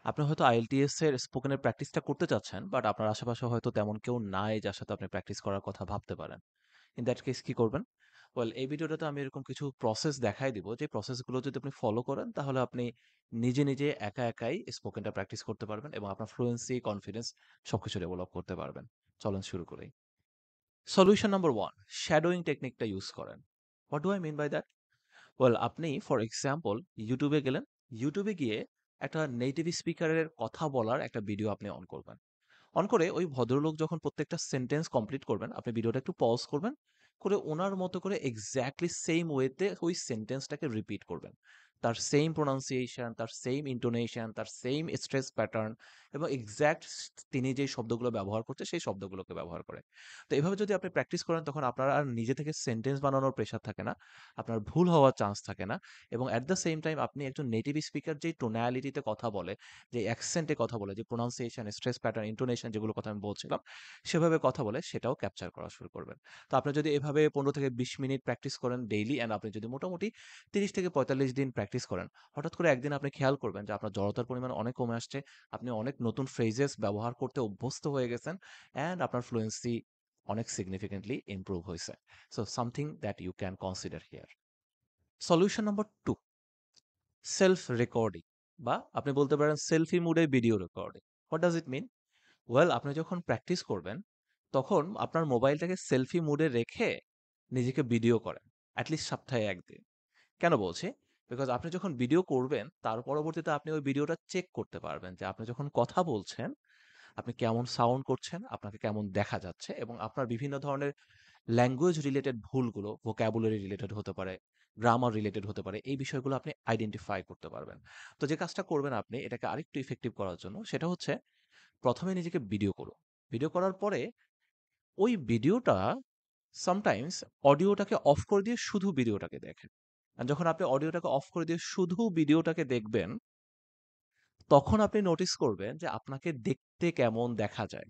আপনি হয়তো IELTS এর স্পোকেন এর প্র্যাকটিসটা করতে চাচ্ছেন, বাট আপনার আশেপাশে হয়তো তেমন কেউ নাই যার সাথে আপনি প্র্যাকটিস করার কথা ভাবতে পারেন। ইন দ্যাট কেস কি করবেন? ওয়েল, এই ভিডিওটাতে আমি এরকম কিছু প্রসেস দেখাই দিব, যে প্রসেসগুলো যদি আপনি ফলো করেন তাহলে আপনি নিজে, নিজে একা একাই স্পোকেনটা প্র্যাকটিস করতে পারবেন এবং আপনার ফ্লুয়েন্সি, কনফিডেন্স সবকিছু ডেভেলপ করতে পারবেন। চলেন শুরু করি। সলিউশন নাম্বার 1, শ্যাডোইং টেকনিকটা ইউজ করেন। What do I mean by that? Well, আপনি ফর এক্সাম্পল ইউটিউবে গেলেন। ইউটিউবে গিয়ে একটা নেটিভ স্পিকারের কথা বলার একটা ভিডিও আপনি অন করবেন। অন করে ওই ভদ্রলোক যখন প্রত্যেকটা সেন্টেন্স কমপ্লিট করবেন, আপনি ভিডিওটা একটু পজ করবেন, করে ওনার মতো করে এক্স্যাক্টলি সেম ওয়েতে ওই সেন্টেন্সটাকে রিপিট করবেন। তার সেম প্রোনাউন্সিয়েশন, তার সেম ইন্টোনেশন, তার সেম স্ট্রেস প্যাটার্ন এবং এক্স্যাক্ট তিনি যে শব্দগুলো ব্যবহার করছে সেই শব্দগুলোকে ব্যবহার করে। তো এভাবে যদি আপনি প্র্যাকটিস করেন তখন আপনার আর নিজে থেকে সেন্টেন্স বানানোর প্রেশার থাকে না, আপনার ভুল হওয়ার চান্স থাকে না, এবং অ্যাট দ্য সেম টাইম আপনি একজন নেটিভ স্পিকার যেই টোনালিটিতে কথা বলে, যে অ্যাকসেন্টে কথা বলে, যে প্রোনাউন্সিয়েশন, স্ট্রেস প্যাটার্ন, ইন্টোনেশন যেগুলো কথা আমি বলছিলাম, সেভাবে কথা বলে সেটাও ক্যাপচার করা শুরু করবেন। তো আপনি যদি এভাবে 15 থেকে 20 মিনিট প্র্যাকটিস করেন ডেইলি, অ্যান্ড আপনি যদি মোটামুটি 30 থেকে 45 দিন প্র্যাকটিস করেন, হঠাৎ করে একদিন আপনি খেয়াল করবেন যে আপনার জড়তার পরিমাণ অনেক কমে আসছে, আপনি অনেক নতুন ফ্রেজেস ব্যবহার করতে অভ্যস্ত হয়ে গেছেন, অ্যান্ড আপনার ফ্লুয়েন্সি অনেক সিগনিফিকেন্টলি ইমপ্রুভ হয়েছে। So something that you can consider here. Solution number 2, self recording, বা আপনি বলতে পারেন সেলফি মুডে video recording. What does it mean? Well, আপনি যখন প্র্যাকটিস করবেন তখন আপনার মোবাইলটাকে সেলফি মুডে রেখে নিজেকে ভিডিও করেন, অ্যাটলিস্ট সপ্তাহে একদিন। কেন বলছি? বিকজ আপনি যখন ভিডিও করবেন তার পরবর্তীতে আপনি ওই ভিডিওটা চেক করতে পারবেন যে আপনি যখন কথা বলছেন আপনি কেমন সাউন্ড করছেন, আপনাকে কেমন দেখা যাচ্ছে, এবং আপনার বিভিন্ন ধরনের ল্যাঙ্গুয়েজ রিলেটেড ভুলগুলো, ভোক্যাবুলারি রিলেটেড হতে পারে, গ্রামার রিলেটেড হতে পারে, এই বিষয়গুলো আপনি আইডেন্টিফাই করতে পারবেন। তো যে কাজটা করবেন আপনি এটাকে আরেকটু ইফেক্টিভ করার জন্য, সেটা হচ্ছে প্রথমে নিজেকে ভিডিও করুন। ভিডিও করার পরে ওই ভিডিওটা সামটাইমস অডিওটাকে অফ করে দিয়ে শুধু ভিডিওটাকে দেখেন। আর যখন আপনি অডিওটাকে অফ করে দিয়ে শুধু ভিডিওটাকে দেখবেন, তখন আপনি নোটিস করবেন যে আপনাকে দেখতে কেমন দেখা যায়।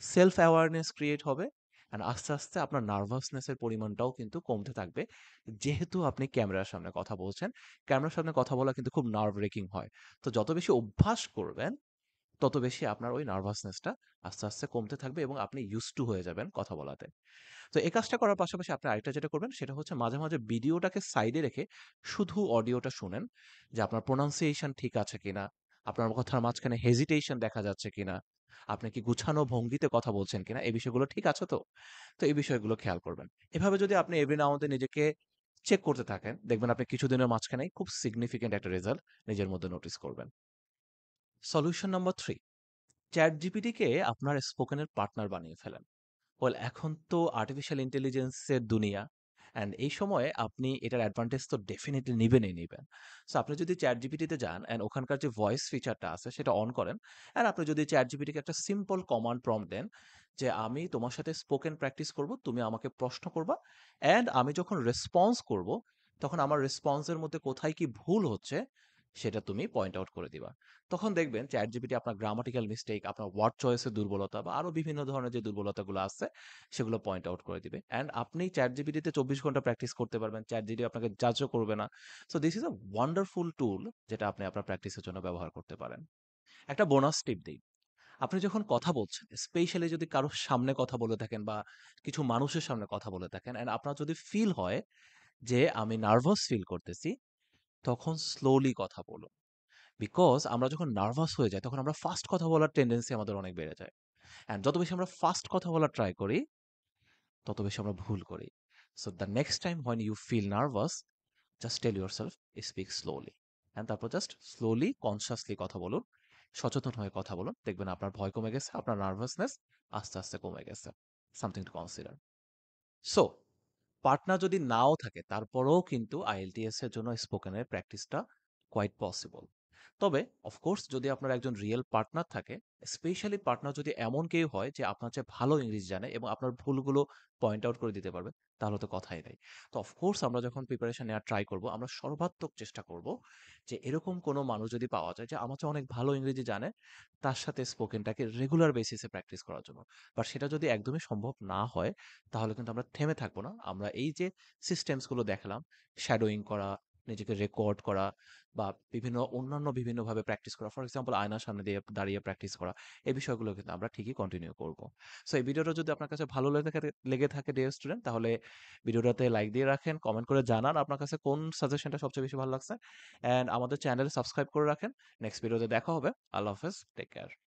সেলফ অ্যাওয়ারনেস ক্রিয়েট হবে, অ্যান্ড আস্তে, আস্তে আপনার নার্ভাসনেসের পরিমাণটাও কিন্তু কমতে থাকবে। যেহেতু আপনি ক্যামেরার সামনে কথা বলছেন, ক্যামেরার সামনে কথা বলা কিন্তু খুব নার্ভ রেকিং হয়। তো যত বেশি অভ্যাস করবেন তত বেশি আপনার ওই নার্ভাসনেসটা আস্তে, আস্তে কমতে থাকবে এবং আপনি ইউজড টু হয়ে যাবেন কথা বলাতে। তো এই কাজটা করার পাশাপাশি আপনি আরেকটা যেটা করবেন সেটা হচ্ছে মাঝে, মাঝে ভিডিওটাকে সাইডে রেখে শুধু অডিওটা শুনেন, যে আপনার প্রোনাউন্সিয়েশন ঠিক আছে কিনা, আপনার কথার মাঝখানে হেজিটেশন দেখা যাচ্ছে কিনা, আপনি কি গুছানো ভঙ্গিতে কথা বলছেন কিনা, এই বিষয়গুলো ঠিক আছে তো? তো এই বিষয়গুলো খেয়াল করবেন। এভাবে যদি আপনি এভরি নাও এন্ড দেন নিজেকে চেক করতে থাকেন, দেখবেন আপনি কিছুদিনের মাঝখানেই খুব সিগনিফিক্যান্ট একটা রেজাল্ট নিজের মধ্যে নোটিস করবেন। সলিউশন নাম্বার 3, ChatGPT-কে আপনার স্পোকেনের পার্টনার বানিয়ে ফেলেন। ওয়েল, এখন তো আর্টিফিশিয়াল ইন্টেলিজেন্সের দুনিয়া, অ্যান্ড এই সময়ে আপনি এটার অ্যাডভান্টেজ তো ডেফিনিটলি নিবেনই নিবেন। সো আপনি যদি চ্যাট জিপিটিতে যান অ্যান্ড ওখানকার যে ভয়েস ফিচারটা আছে সেটা অন করেন, অ্যান্ড আপনি যদি চ্যাট জিপিটিকে একটা সিম্পল কমান্ড প্রম্পট দেন যে আমি তোমার সাথে স্পোকেন প্র্যাকটিস করব, তুমি আমাকে প্রশ্ন করবা, অ্যান্ড আমি যখন রেসপন্স করব তখন আমার রেসপন্সের মধ্যে কোথায় কি ভুল হচ্ছে সেটা তুমি পয়েন্ট আউট করে দিবা। তখন দেখবেন চ্যাট জিপিটি আপনার গ্রামাটিক্যাল মিস্টেক, আপনার ওয়ার্ড চয়েসের দুর্বলতা বা আরো বিভিন্ন ধরনের যে দুর্বলতাগুলো আছে সেগুলো পয়েন্ট আউট করে দিবে, অ্যান্ড আপনি চ্যাট জিপিটিতে 24 ঘন্টা প্র্যাকটিস করতে পারবেন, চ্যাট জিপিটি আপনাকে জাজও করবে না। So this is a wonderful tool যেটা আপনি আপনার প্র্যাকটিসের জন্য ব্যবহার করতে পারেন। একটা বোনাস টিপ দিই, আপনি যখন কথা বলছেন, স্পেশালি যদি কারোর সামনে কথা বলে থাকেন বা কিছু মানুষের সামনে কথা বলে থাকেন, অ্যান্ড আপনার যদি ফিল হয় যে আমি নার্ভাস ফিল করতেছি, তখন স্লোলি কথা বলুন। বিকজ আমরা যখন নার্ভাস হয়ে যাই তখন আমরা ফাস্ট কথা বলার টেন্ডেন্সি আমাদের অনেক বেড়ে যায়, অ্যান্ড যত বেশি আমরা ফাস্ট কথা বলার ট্রাই করি তত বেশি আমরা ভুল করি। So the next time when you feel nervous, just tell yourself speak slowly, and তারপর জাস্ট স্লোলি কনসিয়াসলি কথা বলুন, সচেতন হয়ে কথা বলুন, দেখবেন আপনার ভয় কমে গেছে, আপনার নার্ভাসনেস আস্তে আস্তে কমে গেছে। Something to consider. So partner যদি নাও থাকে তারপরেও কিন্তু আইএলটিএস এর জন্য স্পোকেনের প্র্যাকটিসটা কোয়াইট পসিবল। তবে অফকোর্স যদি আপনার একজন রিয়েল পার্টনার থাকে, স্পেশালি পার্টনার যদি এমন কেউ হয় যে আপনার চেয়ে ভালো ইংরেজি জানে এবং আপনার ভুলগুলো পয়েন্ট আউট করে দিতে পারবে, তাহলে তো কথাই নাই। তো অফকোর্স আমরা যখন প্রিপারেশন নেওয়ার ট্রাই করব আমরা সর্বাত্মক চেষ্টা করব যে এরকম কোনো মানুষ যদি পাওয়া যায় যে আমার চেয়ে অনেক ভালো ইংরেজি জানে, তার সাথে স্পোকেনটাকে রেগুলার বেসিসে প্র্যাকটিস করার জন্য। বাট সেটা যদি একদমই সম্ভব না হয় তাহলে কিন্তু আমরা থেমে থাকবো না। আমরা এই যে সিস্টেমস গুলো দেখালাম, শ্যাডোইং করা, নিজেকে রেকর্ড করা বা বিভিন্নভাবে প্র্যাকটিস করা। ফর এক্সাম্পল আয়নার সামনে দিয়ে দাঁড়িয়ে প্র্যাকটিস করা। এই বিষয়গুলো কিন্তু আমরা ঠিকই কন্টিনিউ করব। সো এই ভিডিওটা যদি আপনার কাছে ভালো লেগে থাকে ডিয়ার স্টুডেন্ট, তাহলে ভিডিওটাতে লাইক দিয়ে রাখেন, কমেন্ট করে জানান আপনার কাছে কোন সাজেশনটা সবচেয়ে বেশি ভালো লাগছে। অ্যান্ড আমাদের চ্যানেল সাবস্ক্রাইব করে রাখেন। নেক্সট ভিডিওতে দেখা হবে। আল্লাহ হাফেজ। Take care.